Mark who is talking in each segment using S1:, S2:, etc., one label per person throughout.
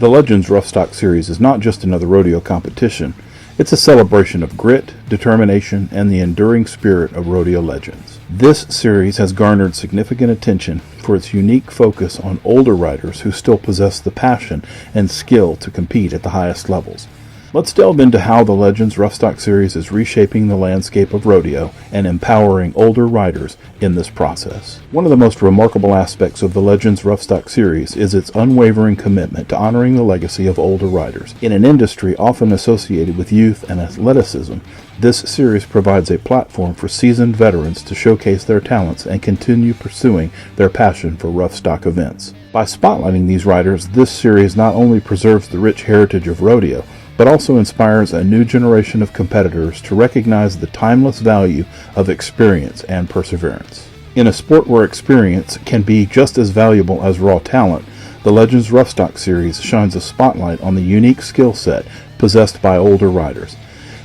S1: The Legends Roughstock Series is not just another rodeo competition. It's a celebration of grit, determination, and the enduring spirit of rodeo legends. This series has garnered significant attention for its unique focus on older riders who still possess the passion and skill to compete at the highest levels. Let's delve into how the Legends Roughstock Series is reshaping the landscape of rodeo and empowering older riders in this process. One of the most remarkable aspects of the Legends Roughstock Series is its unwavering commitment to honoring the legacy of older riders. In an industry often associated with youth and athleticism, this series provides a platform for seasoned veterans to showcase their talents and continue pursuing their passion for roughstock events. By spotlighting these riders, this series not only preserves the rich heritage of rodeo, but also inspires a new generation of competitors to recognize the timeless value of experience and perseverance. In a sport where experience can be just as valuable as raw talent, the Legends Roughstock Series shines a spotlight on the unique skill set possessed by older riders.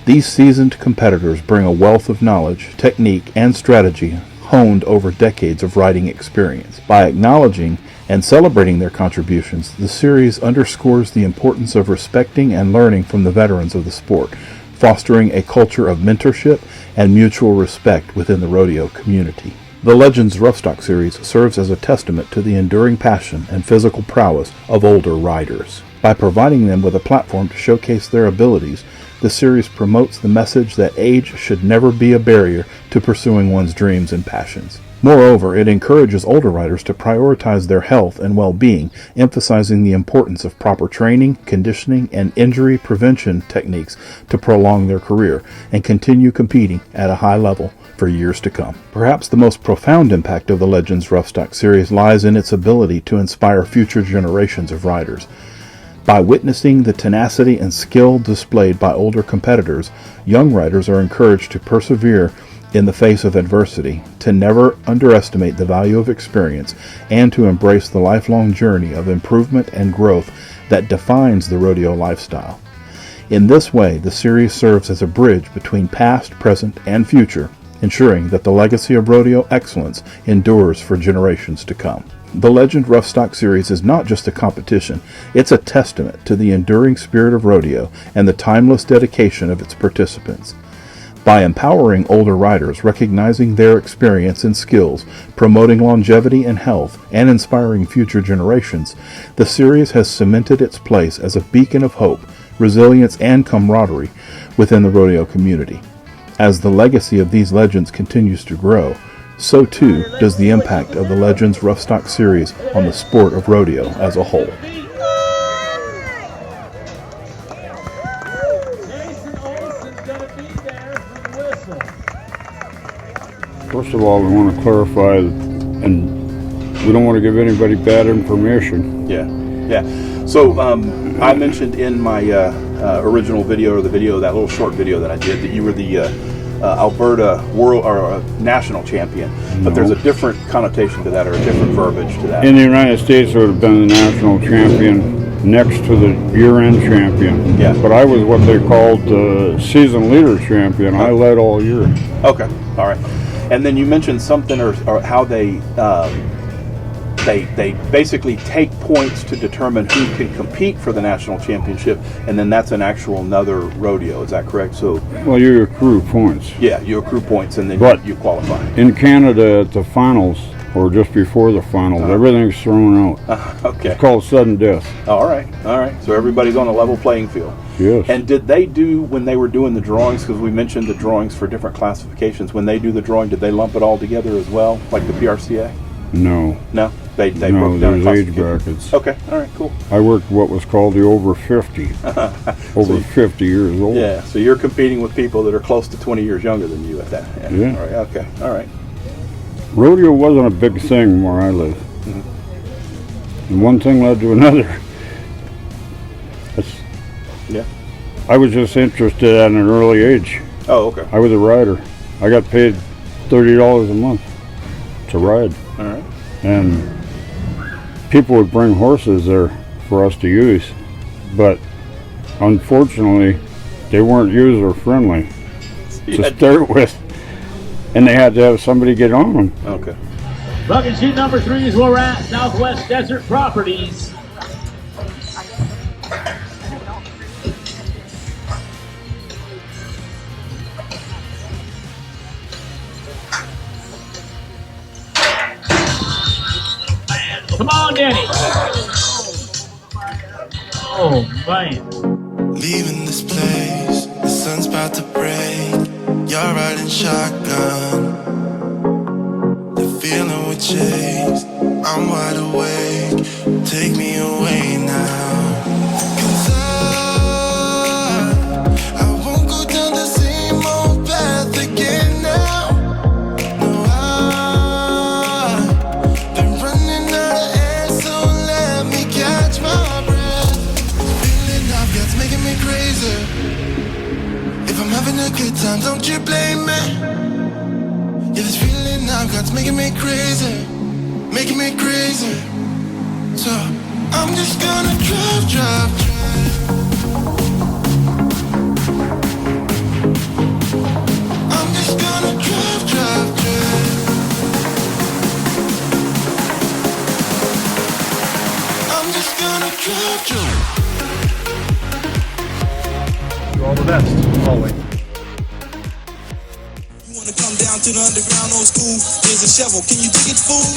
S1: These seasoned competitors bring a wealth of knowledge, technique, and strategy honed over decades of riding experience. By acknowledging and celebrating their contributions, the series underscores the importance of respecting and learning from the veterans of the sport, fostering a culture of mentorship and mutual respect within the rodeo community. The Legends Roughstock Series serves as a testament to the enduring passion and physical prowess of older riders. By providing them with a platform to showcase their abilities, the series promotes the message that age should never be a barrier to pursuing one's dreams and passions. Moreover, it encourages older riders to prioritize their health and well-being, emphasizing the importance of proper training, conditioning, and injury prevention techniques to prolong their career and continue competing at a high level for years to come. Perhaps the most profound impact of the Legends Roughstock Series lies in its ability to inspire future generations of riders. By witnessing the tenacity and skill displayed by older competitors, young riders are encouraged to persevere in the face of adversity, to never underestimate the value of experience, and to embrace the lifelong journey of improvement and growth that defines the rodeo lifestyle. In this way, the series serves as a bridge between past, present, and future, ensuring that the legacy of rodeo excellence endures for generations to come. The Legend Roughstock Series is not just a competition, it's a testament to the enduring spirit of rodeo and the timeless dedication of its participants. By empowering older riders, recognizing their experience and skills, promoting longevity and health, and inspiring future generations, the series has cemented its place as a beacon of hope, resilience, and camaraderie within the rodeo community. As the legacy of these legends continues to grow, so too does the impact of the Legends Roughstock Series on the sport of rodeo as a whole.
S2: First of all, we want to clarify, and we don't want to give anybody bad information.
S1: Yeah. So I mentioned in my original video, or that little short video that I did, that you were the Alberta world or national champion. But there's a different connotation to that, or a different verbiage to that.
S2: In the United States, it would have been the national champion next to the year-end champion.
S1: Yeah.
S2: But I was what they called the season leader champion. I led all year.
S1: Okay. All right. And then you mentioned something, or how they basically take points to determine who can compete for the national championship, and then that's another rodeo. Is that correct? So,
S2: well, you accrue points.
S1: Yeah, you accrue points, and then you qualify.
S2: In Canada, at the finals, or just before the finals, everything's thrown out.
S1: Okay.
S2: It's called sudden death.
S1: All right. So everybody's on a level playing field.
S2: Yes.
S1: And did they do, when they were doing the drawings, because we mentioned the drawings for different classifications, when they do the drawing, did they lump it all together as well, like the PRCA?
S2: No.
S1: No? They broke
S2: No,
S1: it down in
S2: there's age
S1: classifications.
S2: brackets.
S1: Okay. All right, cool.
S2: I worked what was called the over 50. Over 50 years old.
S1: Yeah, so you're competing with people that are close to 20 years younger than you at that.
S2: Yeah.
S1: All right, okay. All right.
S2: Rodeo wasn't a big thing where I live.
S1: Mm-hmm.
S2: And one thing led to another.
S1: Yeah.
S2: I was just interested at an early age.
S1: Oh, okay.
S2: I was a rider. I got paid $30 a month to ride.
S1: All right.
S2: And people would bring horses there for us to use. But unfortunately, they weren't user friendly to start with. And they had to have somebody get on them.
S1: Okay.
S3: Bucket sheet number 3 is where we're at, Southwest Desert Properties. Oh, man.
S4: Leaving this place, the sun's about to break. You're riding shotgun. The feeling we chase, I'm wide awake. Take me away now. 'Cause I won't go down the same old path again now. No, I've been running out of air, so let me catch my breath. Feeling I've got's making me crazy. If I'm having a good time, don't you blame me. Yeah, this feeling I've got's making me crazy, making me crazy. So I'm just gonna drive, drive, drive. I'm just gonna drive, drive, drive. I'm just gonna drive, drive.
S3: You all the best, always.
S4: You wanna come down to the underground old school? Here's a shovel, can you dig it, fool?